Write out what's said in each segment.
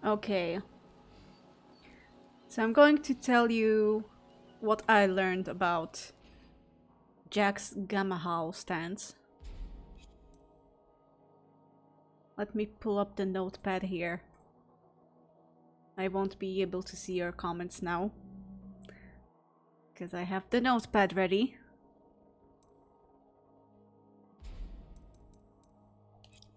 Okay. So I'm going to tell you what I learned about Jack's Gamma Howl stance. Let me pull up the notepad here. I won't be able to see your comments now, because I have the notepad ready.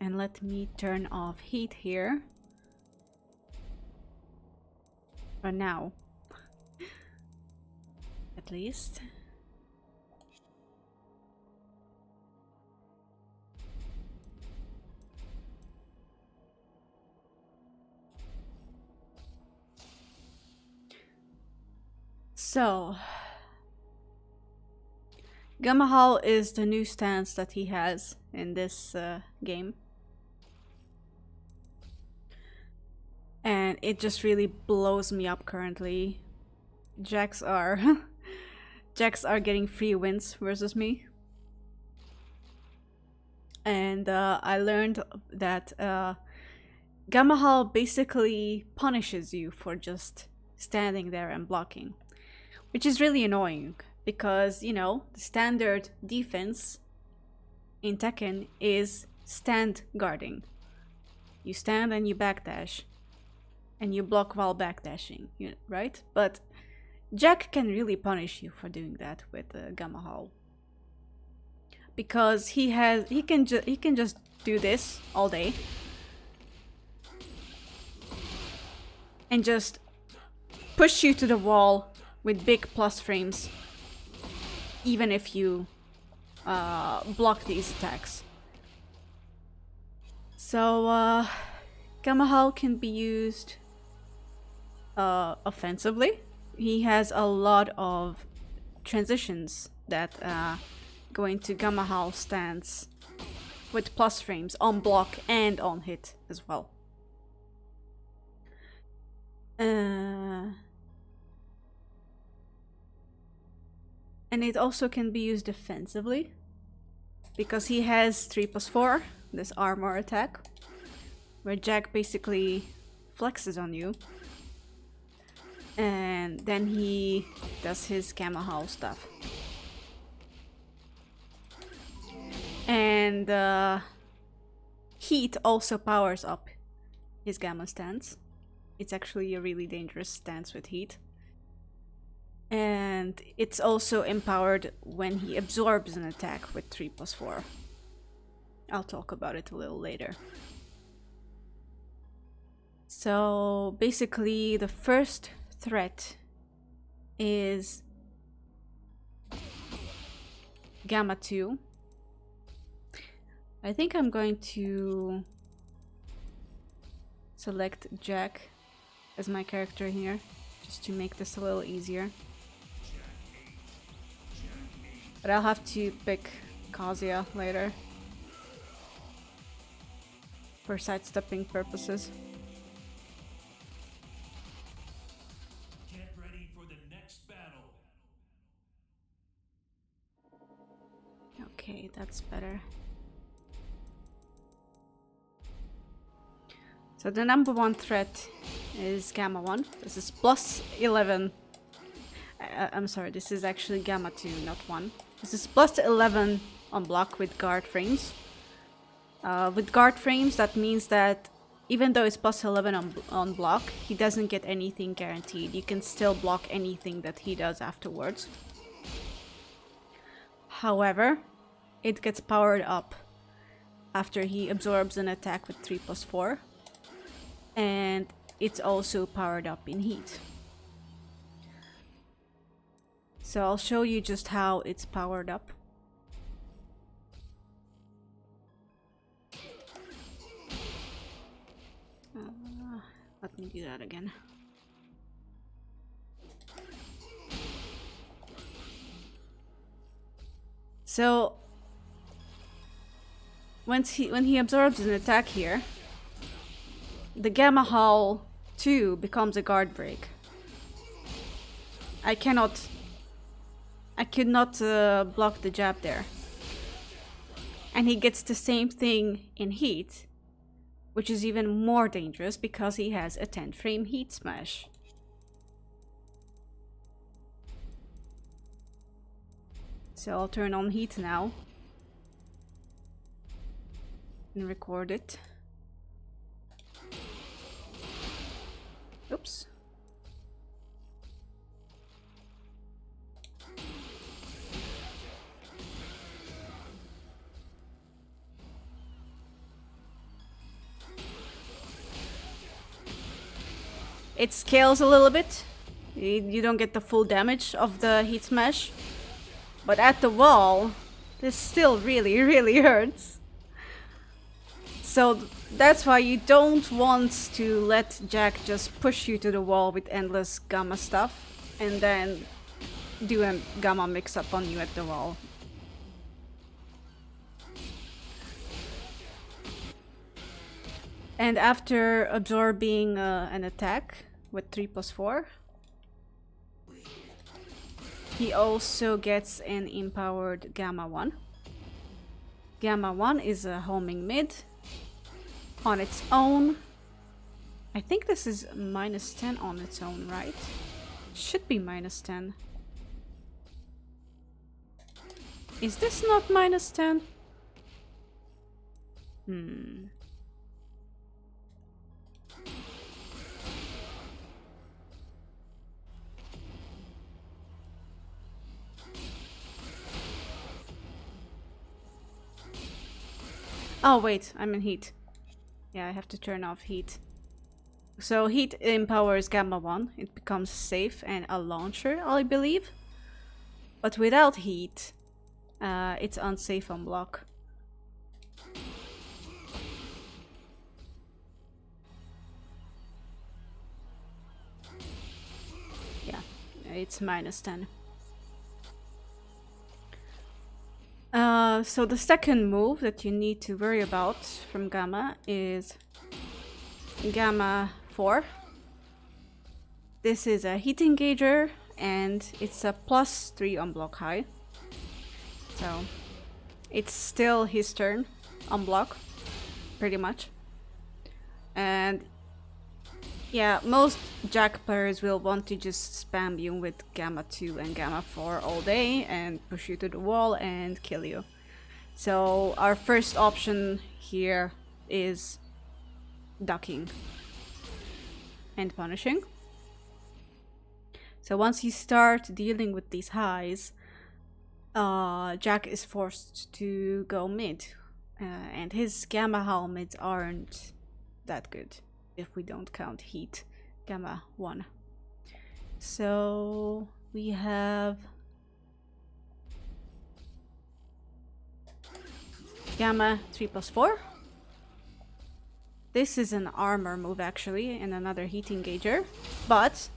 And let me turn off heat here. For now. At least. So, Gamma Howl is the new stance that he has in this game. And it just really blows me up currently. Jacks are Jacks are getting free wins versus me. And I learned that Gamma Howl basically punishes you for just standing there and blocking. Which is really annoying, because, you know, the standard defense in Tekken is stand guarding. You stand and you backdash. And you block while backdashing, right? But Jack can really punish you for doing that with Gamma Howl. Because he can just do this all day. And just push you to the wall with big plus frames, even if you block these attacks. So Gamma Howl can be used offensively. He has a lot of transitions that go into Gamma Howl stance with plus frames on block and on hit as well. And it also can be used defensively, because he has 3+4, this armor attack, where Jack basically flexes on you. And then he does his Gamma Howl stuff. And heat also powers up his Gamma stance. It's actually a really dangerous stance with heat. And it's also empowered when he absorbs an attack with 3+4. I'll talk about it a little later. So basically the first threat is Gamma 2. I think I'm going to select Jack as my character here, just to make this a little easier. But I'll have to pick Kazuya later for sidestepping purposes. Get ready for the next battle. Okay, that's better. So the number one threat is Gamma 1. This is plus 11. I'm sorry, this is actually Gamma 2, not 1. This is plus 11 on block with guard frames. With guard frames, that means that even though it's plus 11 on block, he doesn't get anything guaranteed. You can still block anything that he does afterwards. However, it gets powered up after he absorbs an attack with 3+4. And it's also powered up in heat. So I'll show you just how it's powered up. Let me do that again. So when he absorbs an attack here, the Gamma Howl 2 becomes a guard break. I could not block the jab there. And he gets the same thing in heat which is even more dangerous because he has a 10 frame heat smash. So I'll turn on heat now and record it. Oops. It scales a little bit. You don't get the full damage of the heat smash. But at the wall, this still really, really hurts. So that's why you don't want to let Jack just push you to the wall with endless gamma stuff and then do a gamma mix-up on you at the wall. And after absorbing an attack with 3+4, he also gets an empowered Gamma 1. Gamma 1 is a homing mid on its own. I think this is -10 on its own, right? Should be -10. Is this not -10? Oh wait, I'm in heat. Yeah, I have to turn off heat. So heat empowers Gamma 1. It becomes safe and a launcher, I believe. But without heat, it's unsafe on block. Yeah, it's -10. So the second move that you need to worry about from Gamma is Gamma 4. This is a heat engager and it's a +3 on block high. So it's still his turn on block, pretty much. And yeah, most Jack players will want to just spam you with Gamma 2 and Gamma 4 all day and push you to the wall and kill you. So our first option here is ducking and punishing. So once you start dealing with these highs, Jack is forced to go mid, and his Gamma Howl mids aren't that good if we don't count heat Gamma 1. So we have Gamma 3+4. This is an armor move actually, and another heat engager, but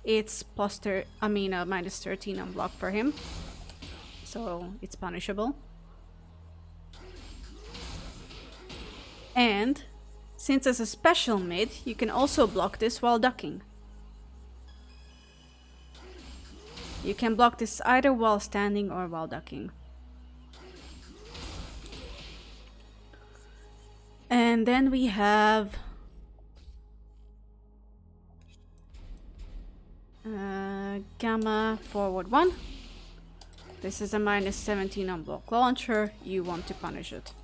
it's -13 on block for him, so it's punishable. And since it's a special mid, you can also block this while ducking. You can block this either while standing or while ducking. And then we have Gamma forward 1. This is a -17 on block launcher. You want to punish it.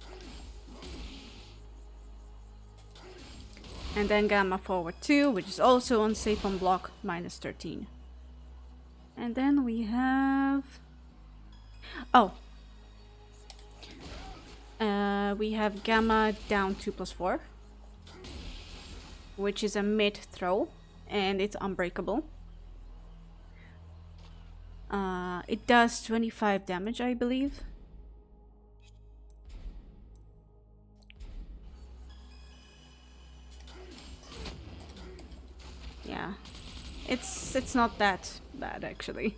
And then Gamma forward 2, which is also unsafe on block, -13. And then we have... we have Gamma down 2+4, which is a mid throw, and it's unbreakable. It does 25 damage, I believe. Yeah, it's not that bad actually.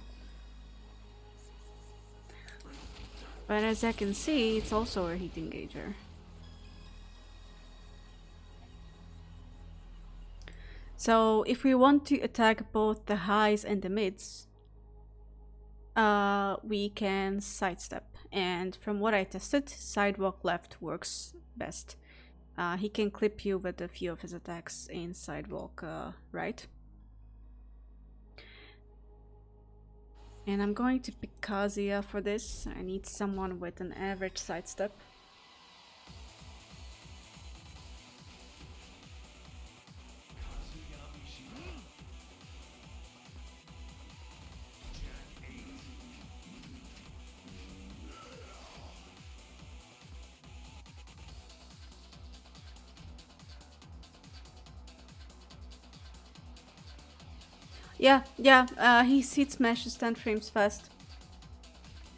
But as I can see, it's also a heat engager. So if we want to attack both the highs and the mids, we can sidestep. And from what I tested, sidewalk left works best. He can clip you with a few of his attacks in sidewalk, right? And I'm going to pick Kazuya for this. I need someone with an average sidestep. Yeah, his heat smash is 10 frames fast.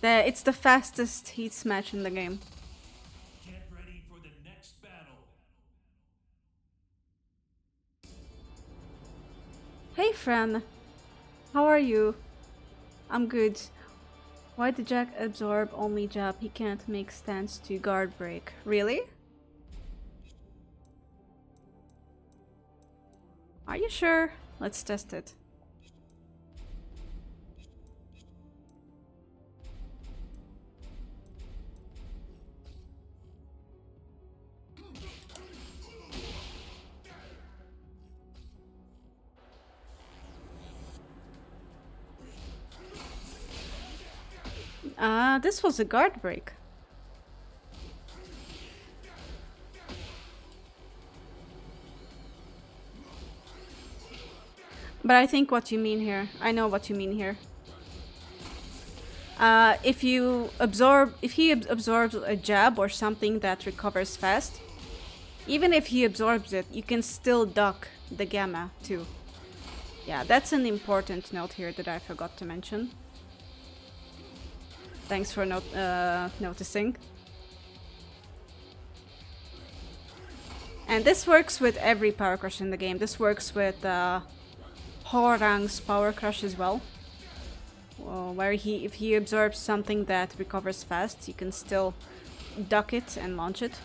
It's the fastest heat smash in the game. Get ready for the next battle. Hey friend, how are you? I'm good. Why did Jack absorb only jab? He can't make stance to guard break. Really? Are you sure? Let's test it. This was a guard break. But I think what you mean here. I know what you mean here. If he absorbs a jab or something that recovers fast, even if he absorbs it, you can still duck the gamma too. Yeah, that's an important note here that I forgot to mention. Thanks for noticing. And this works with every power crush in the game. This works with Horang's power crush as well. Where if he absorbs something that recovers fast, you can still duck it and launch it.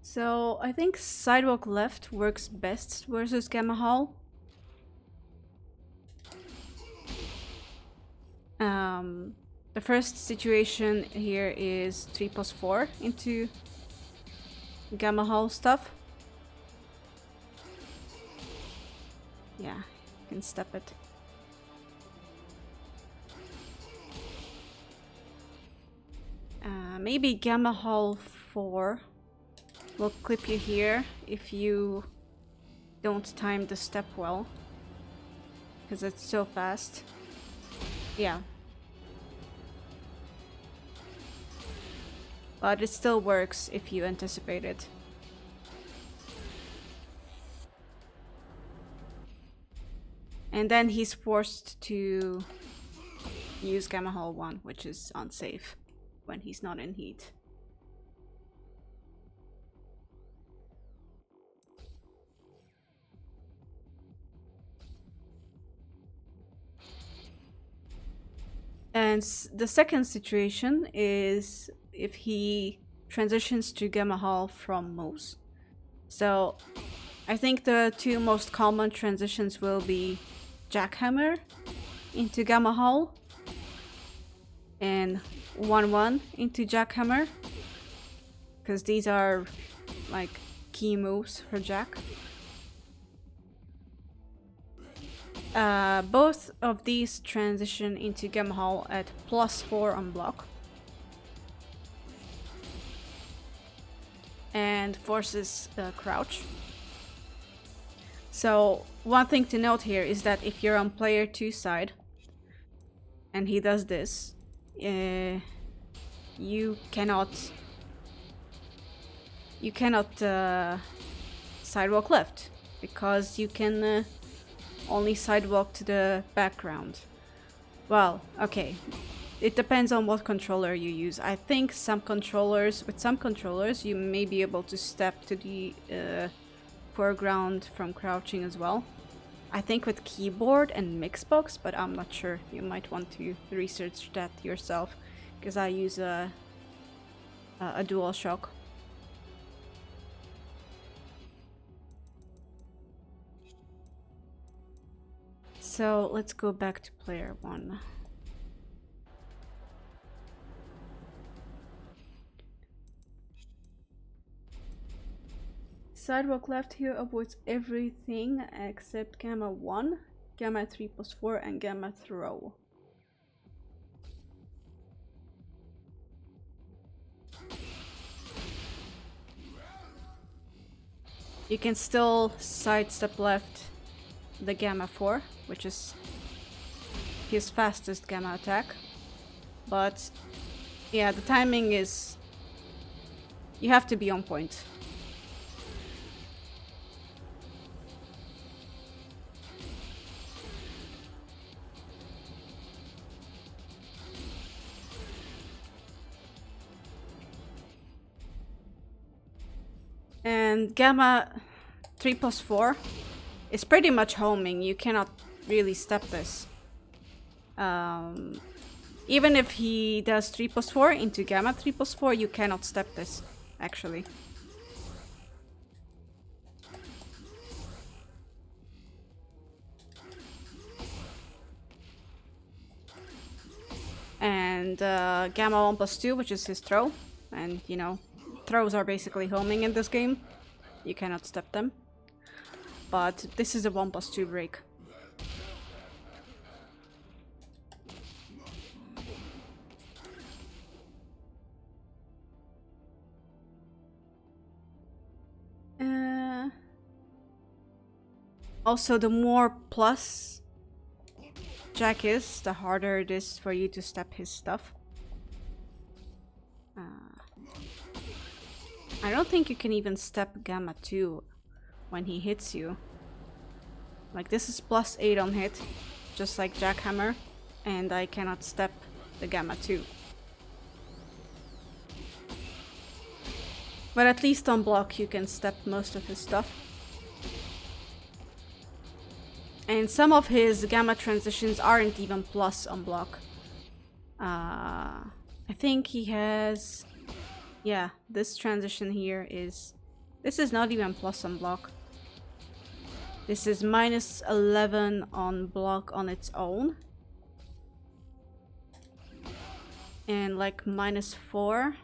So I think sidewalk left works best versus Gamma Howl. The first situation here is 3+4 into Gamma Howl stuff. Yeah, you can step it. Maybe Gamma Howl 4 will clip you here if you don't time the step well, because it's so fast. Yeah. But it still works if you anticipate it. And then he's forced to use Gamma Howl 1, which is unsafe when he's not in heat. And the second situation is if he transitions to Gamma Howl from moves. So I think the two most common transitions will be Jackhammer into Gamma Howl and 1-1 into Jackhammer, because these are like key moves for Jack. Both of these transition into Gamma Howl at +4 on block. And forces crouch. So one thing to note here is that if you're on player 2 side and he does this, you cannot sidewalk left, because you can only sidewalk to the background. Well, okay. It depends on what controller you use. I think with some controllers you may be able to step to the foreground from crouching as well. I think with keyboard and Mixbox, but I'm not sure. You might want to research that yourself, because I use a DualShock. So let's go back to player 1. Sidewalk left here avoids everything except gamma 1, gamma 3+4, and gamma throw. You can still sidestep left the gamma 4, which is his fastest gamma attack. But yeah, the timing is... you have to be on point. And gamma 3+4 is pretty much homing. You cannot really step this. Even if he does 3+4 into gamma 3+4, you cannot step this, actually. And gamma 1+2, which is his throw. And, you know, throws are basically homing in this game. You cannot step them. But this is a 1+2 break. Also, the more plus Jack is, the harder it is for you to step his stuff. I don't think you can even step gamma 2 when he hits you. Like, this is +8 on hit, just like Jackhammer, and I cannot step the gamma 2. But at least on block you can step most of his stuff. And some of his gamma transitions aren't even plus on block. I think he has... yeah, this transition here is... this is not even plus on block. This is -11 on block on its own. And like -4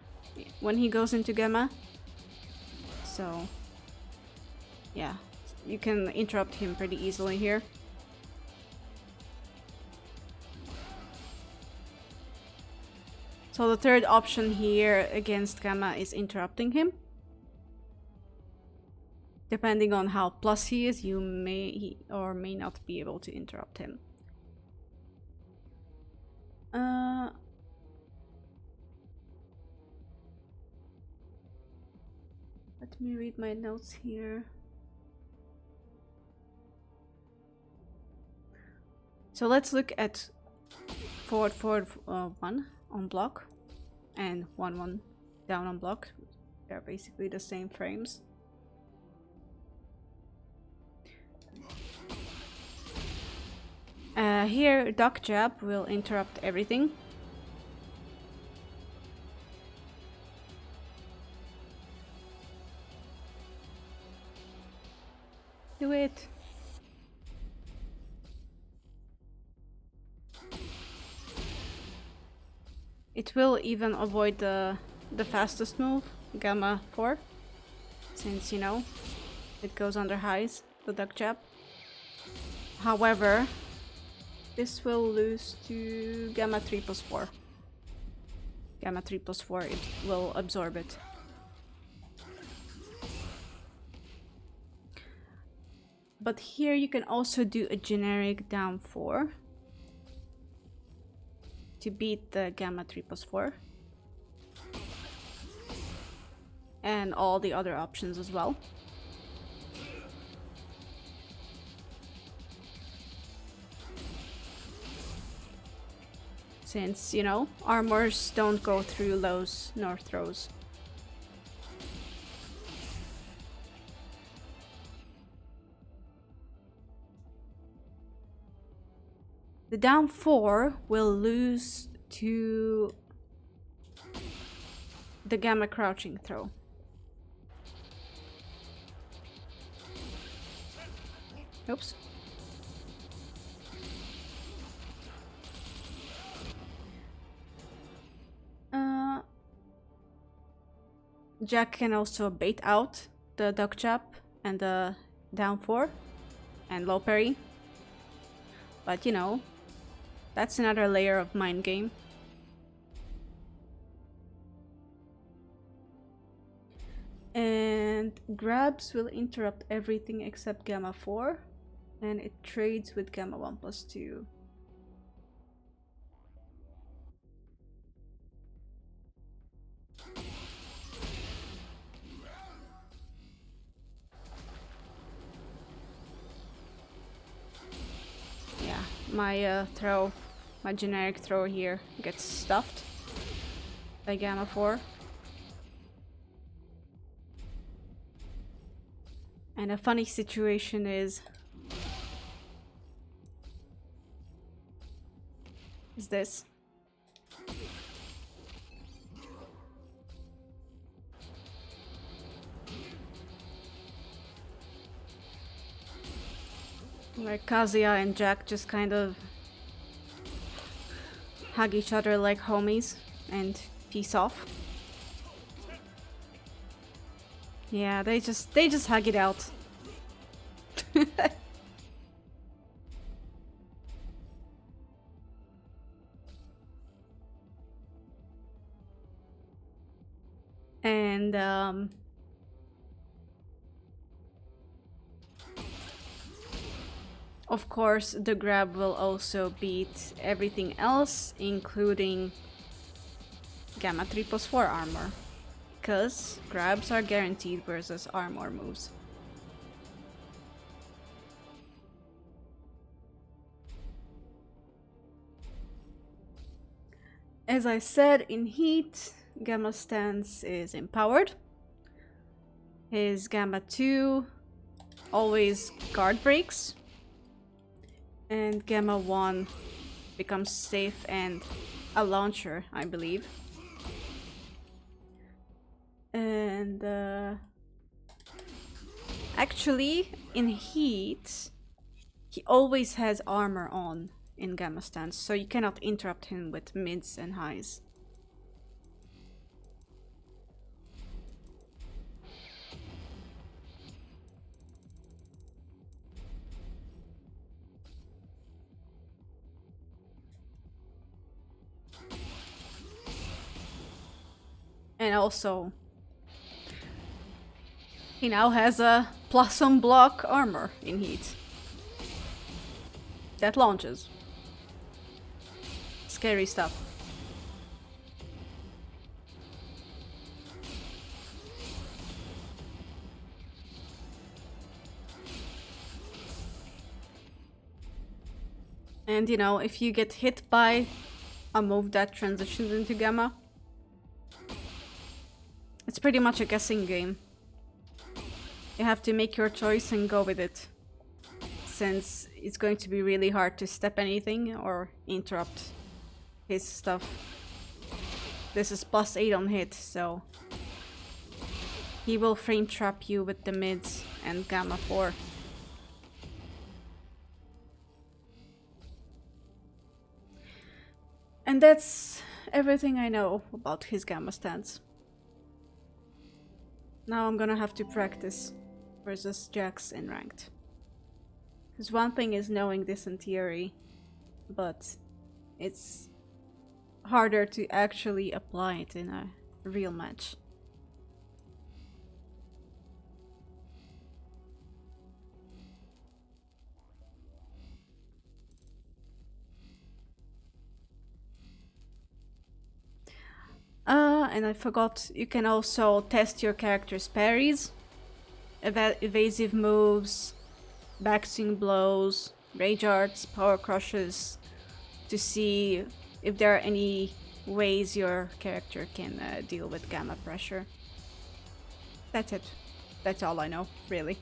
when he goes into gamma. So, yeah, you can interrupt him pretty easily here. So the third option here against gamma is interrupting him. Depending on how plus he is, you may or may not be able to interrupt him. Let me read my notes here. So let's look at forward 1 on block and 1 down on block. They're basically the same frames. Here, duck jab will interrupt everything. Do it. It will even avoid the fastest move, gamma 4, since, you know, it goes under highs, the duck jab. However, this will lose to gamma 3+4. Gamma 3+4, it will absorb it. But here you can also do a generic down 4 to beat the gamma 3+4. And all the other options as well. Since, you know, armors don't go through lows nor throws. The down 4 will lose to the gamma crouching throw. Oops. Jack can also bait out the duck chap and the down 4 and low parry. But you know, that's another layer of mind game. And grabs will interrupt everything except Gamma 4. And it trades with Gamma 1+2. Yeah, my my generic throw here gets stuffed by Gamma 4. And a funny situation is this. Where Kazuya and Jack just kind of hug each other like homies and peace off. Yeah, they just hug it out. And of course the grab will also beat everything else, including Gamma 3+4 armor, because grabs are guaranteed versus armor moves. As I said, in Heat, Gamma stance is empowered. His Gamma 2 always guard breaks. And Gamma 1 becomes safe and a launcher, I believe. And actually, in Heat, he always has armor on in Gamma stance, so you cannot interrupt him with mids and highs. And also, he now has a +1 block armor in Heat that launches. Scary stuff. And you know, if you get hit by a move that transitions into Gamma, it's pretty much a guessing game. You have to make your choice and go with it, since it's going to be really hard to step anything or interrupt his stuff. This is +8 on hit, so he will frame trap you with the mids and Gamma 4. And that's everything I know about his Gamma stance. Now I'm gonna have to practice versus Jax in ranked. Because one thing is knowing this in theory, but it's harder to actually apply it in a real match. And I forgot, you can also test your character's parries, evasive moves, backswing blows, rage arts, power crushes, to see if there are any ways your character can deal with Gamma pressure. That's it. That's all I know, really.